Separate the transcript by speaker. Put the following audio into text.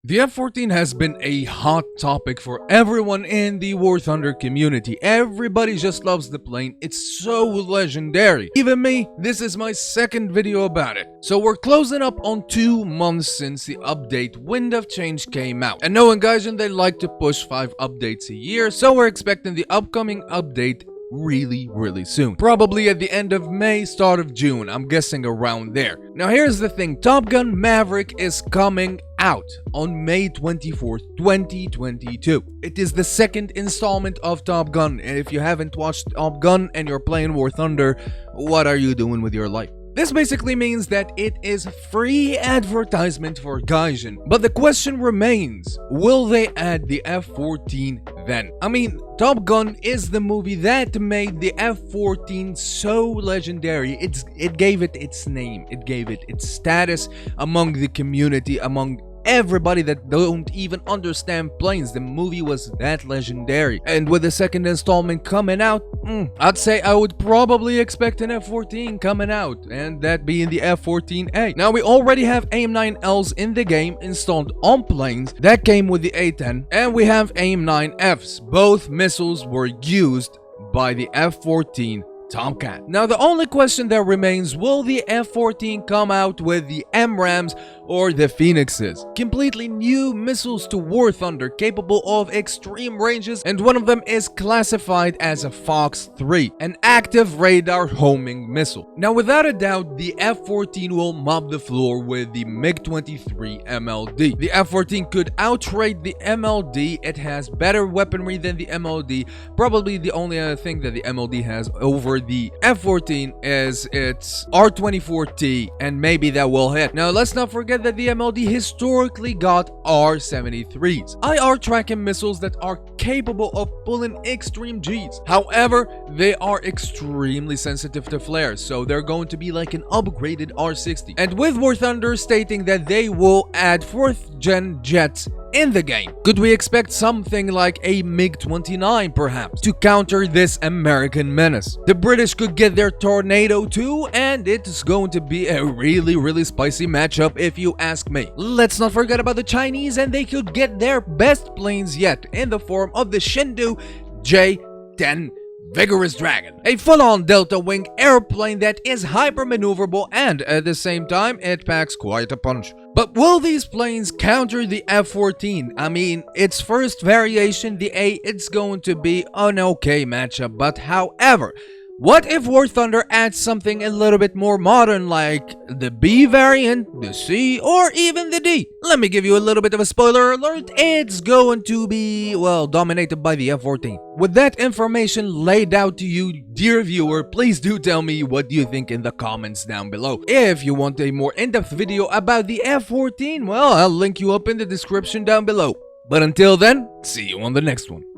Speaker 1: The F-14 has been a hot topic for everyone in the War Thunder community. Everybody just loves the plane, it's so legendary. Even me, this is my second video about it. So we're closing up on 2 months since the update Wind of Change came out. And knowing gaijin, they like to push 5 updates a year, so we're expecting the upcoming update really soon. Probably at the end of May, start of June, I'm guessing around there. Now here's the thing, Top Gun Maverick is coming out on May 24th, 2022. It is the second installment of Top Gun, and if you haven't watched Top Gun and you're playing War Thunder, what are you doing with your life? This basically means that it is free advertisement for gaijin. But the question remains, will they add the F-14 then? I mean, Top Gun is the movie that made the F-14 so legendary. It gave it its name, it gave it its status among the community, among everybody that don't even understand planes. The movie was that legendary. And with the second installment coming out, I'd say I would probably expect an F-14 coming out, and that being the F-14A. Now we already have AIM-9Ls in the game installed on planes that came with the A-10, and we have AIM-9Fs. Both missiles were used by the F-14 Tomcat. Now the only question that remains, will the F-14 come out with the MRAMs or the Phoenixes? Completely new missiles to War Thunder, capable of extreme ranges, and one of them is classified as a Fox 3, an active radar homing missile. Now without a doubt, the F-14 will mop the floor with the MiG-23 MLD. The F-14 could outrate the MLD, it has better weaponry than the MLD. Probably the only other thing that the MLD has over the F-14 is its R-24T, and maybe that will hit. Now let's not forget that the MLD historically got R-73s, IR tracking missiles that are capable of pulling extreme Gs. However, they are extremely sensitive to flares, so they're going to be like an upgraded R-60. And with War Thunder stating that they will add 4th gen jets in the game, could we expect something like a MiG-29 perhaps to counter this American menace? The British could get their Tornado too, and it's going to be a really spicy matchup if you ask me. Let's not forget about the Chinese, and they could get their best planes yet in the form of the Chengdu J-10 Vigorous Dragon, a full-on delta wing airplane that is hyper maneuverable, and at the same time it packs quite a punch. But will these planes counter the F-14? I mean, its first variation, the A, it's going to be an okay matchup, but however, what if War Thunder adds something a little bit more modern, like the B variant, the C, or even the D? Let me give you a little bit of a spoiler alert, it's going to be, well, dominated by the F-14. With that information laid out to you, dear viewer, please do tell me what you think in the comments down below. If you want a more in-depth video about the F-14, well, I'll link you up in the description down below. But until then, see you on the next one.